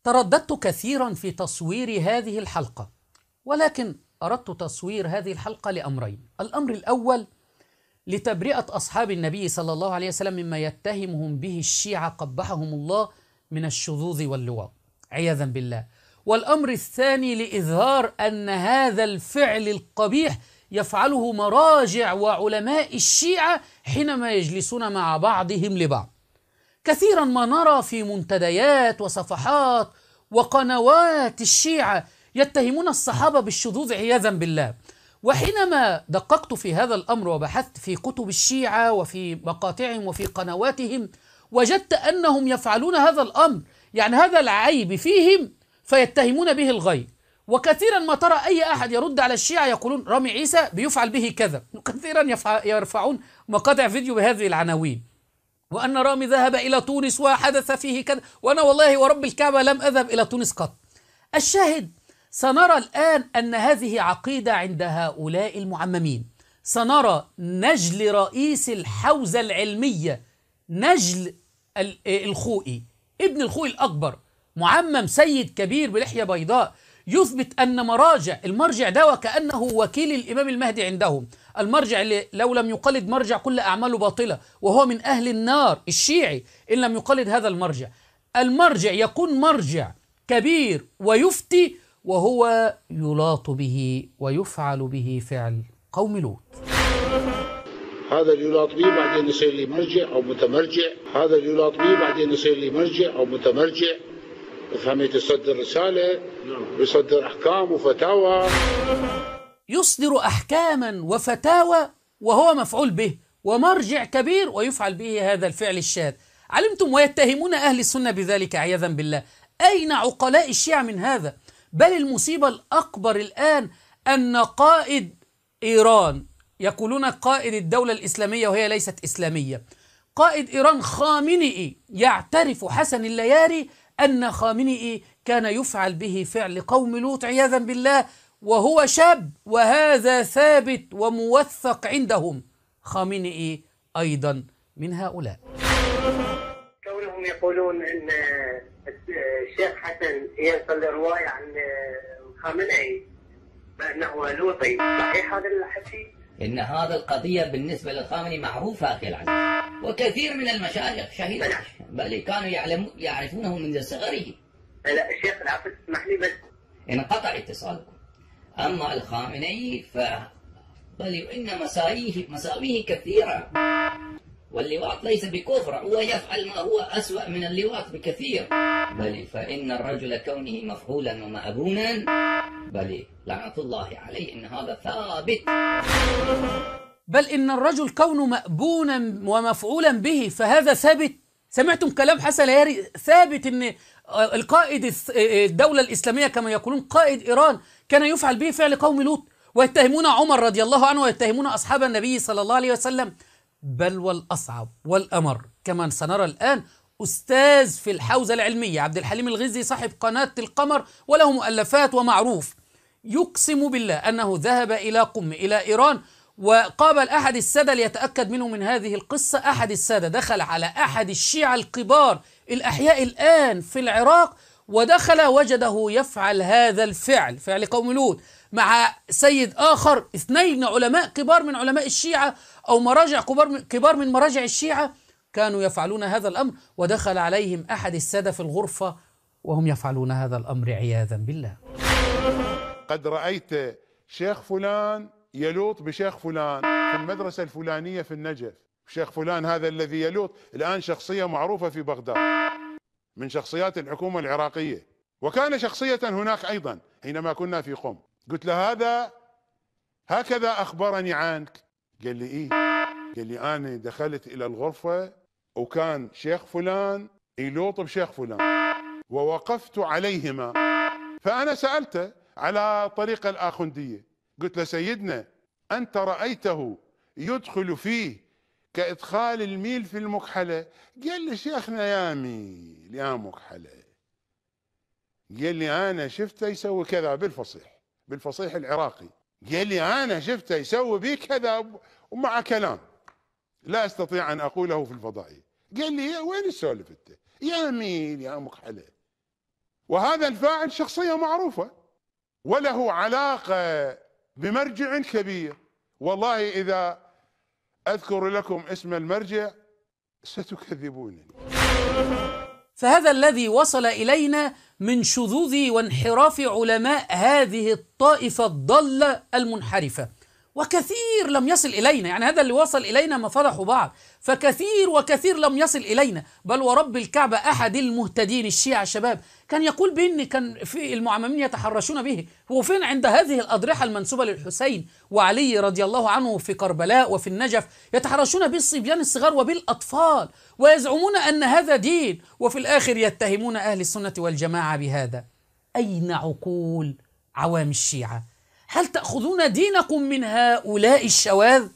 ترددت كثيرا في تصوير هذه الحلقة، ولكن أردت تصوير هذه الحلقة لأمرين. الأمر الأول لتبرئة أصحاب النبي صلى الله عليه وسلم مما يتهمهم به الشيعة قبحهم الله من الشذوذ واللواط عياذا بالله. والأمر الثاني لإظهار أن هذا الفعل القبيح يفعله مراجع وعلماء الشيعة حينما يجلسون مع بعضهم لبعض. كثيرا ما نرى في منتديات وصفحات وقنوات الشيعة يتهمون الصحابة بالشذوذ عياذا بالله. وحينما دققت في هذا الأمر وبحثت في كتب الشيعة وفي مقاطعهم وفي قنواتهم، وجدت أنهم يفعلون هذا الأمر، يعني هذا العيب فيهم فيتهمون به الغير. وكثيرا ما ترى أي أحد يرد على الشيعة يقولون رامي عيسى بيفعل به كذا، وكثيرا يرفعون مقاطع فيديو بهذه العناوين، وأن رامي ذهب إلى تونس وحدث فيه كذا، وأنا والله ورب الكعبة لم أذهب إلى تونس قط. الشاهد سنرى الآن أن هذه عقيدة عند هؤلاء المعممين. سنرى نجل رئيس الحوزة العلمية، نجل الخوئي ابن الخوئي الأكبر، معمم سيد كبير بلحية بيضاء، يثبت أن المرجع ده وكأنه وكيل الإمام المهدي عندهم، المرجع اللي لو لم يقلد مرجع كل أعماله باطلة، وهو من أهل النار الشيعي إن لم يقلد هذا المرجع يكون مرجع كبير ويفتي، وهو يلاط به ويفعل به فعل قوم لوط. هذا اللي يلاط به بعدين يصير لي مرجع أو متمرجع، هذا اللي يلاط به بعدين يصير لي مرجع أو متمرجع. فهمت؟ يصدر رسالة ويصدر أحكام وفتاوى، يصدر أحكاما وفتاوى وهو مفعول به، ومرجع كبير ويفعل به هذا الفعل الشاذ. علمتم؟ ويتهمون أهل السنة بذلك عياذا بالله. أين عقلاء الشيعة من هذا؟ بل المصيبة الأكبر الآن أن قائد إيران، يقولون قائد الدولة الإسلامية وهي ليست إسلامية، قائد إيران خامنئي، يعترف حسن اللياري أن خامنئي كان يفعل به فعل قوم لوط عياذا بالله وهو شاب، وهذا ثابت وموثق عندهم. خامنئي أيضا من هؤلاء. كونهم يقولون أن الشيخ حسن ينقل رواية عن خامنئي بأنه لوطي، صحيح هذا الحكي؟ إن هذا القضية بالنسبة للخامنئي معروفة أخي العزيز، وكثير من المشايخ شهدوا، بل كانوا يعرفونه منذ صغره. لا الشيخ العفو اسمح لي بس انقطع اتصالكم. أما الخامنئي بل إن مساويه كثيرة، واللواط ليس بكفر، هو يفعل ما هو أسوأ من اللواط بكثير. بل فإن الرجل كونه مفعولا ومأبونا، بل لعنة الله عليه إن هذا ثابت. بل إن الرجل كونه مأبونا ومفعولا به فهذا ثابت. سمعتم كلام حسن اللياري؟ ثابت إن القائد الدولة الإسلامية كما يقولون قائد إيران كان يفعل به فعل قوم لوط، ويتهمون عمر رضي الله عنه ويتهمون أصحاب النبي صلى الله عليه وسلم. بل والأصعب والأمر كما سنرى الآن، أستاذ في الحوزة العلمية عبد الحليم الغزي صاحب قناة القمر وله مؤلفات ومعروف، يقسم بالله أنه ذهب إلى إلى إيران وقابل أحد السادة ليتأكد منه من هذه القصة. أحد السادة دخل على أحد الشيعة الكبار الأحياء الآن في العراق، ودخل وجده يفعل هذا الفعل، فعل قوم لوط، مع سيد آخر، اثنين علماء كبار من علماء الشيعة أو مراجع كبار من مراجع الشيعة كانوا يفعلون هذا الأمر، ودخل عليهم أحد السادة في الغرفة وهم يفعلون هذا الأمر عياذا بالله. قد رأيت شيخ فلان يلوط بشيخ فلان في المدرسة الفلانية في النجف. شيخ فلان هذا الذي يلوط الآن شخصية معروفة في بغداد من شخصيات الحكومة العراقية، وكان شخصية هناك أيضا حينما كنا في قم. قلت له هكذا أخبرني عنك. قال لي إيه؟ قال لي أنا دخلت إلى الغرفة وكان شيخ فلان يلوط بشيخ فلان ووقفت عليهما، فأنا سألته على طريقة الآخوندية، قلت له سيدنا أنت رأيته يدخل فيه كإدخال الميل في المكحلة؟ قال لي شيخنا يا ميل يا مكحلة. قال لي أنا شفته يسوي كذا بالفصيح العراقي. قال لي أنا شفته يسوي بي كذا، ومع كلام لا أستطيع أن أقوله في الفضائية. قال لي وين السولف أنت يا مين يا مكحلة؟ وهذا الفاعل شخصية معروفة وله علاقة بمرجع كبير. والله إذا أذكر لكم اسم المرجع ستكذبونني. فهذا الذي وصل إلينا من شذوذ وانحراف علماء هذه الطائفة الضالة المنحرفة، وكثير لم يصل إلينا. يعني هذا اللي وصل إلينا ما فضحوا بعض، فكثير وكثير لم يصل إلينا. بل ورب الكعبة أحد المهتدين الشيعة الشباب كان يقول بأن كان في المعممين يتحرشون به. هو فين عند هذه الأضرحة المنسوبة للحسين وعلي رضي الله عنه في كربلاء وفي النجف يتحرشون بالصبيان الصغار وبالأطفال، ويزعمون أن هذا دين، وفي الآخر يتهمون أهل السنة والجماعة بهذا. أين عقول عوام الشيعة؟ هل تأخذون دينكم من هؤلاء الشواذ؟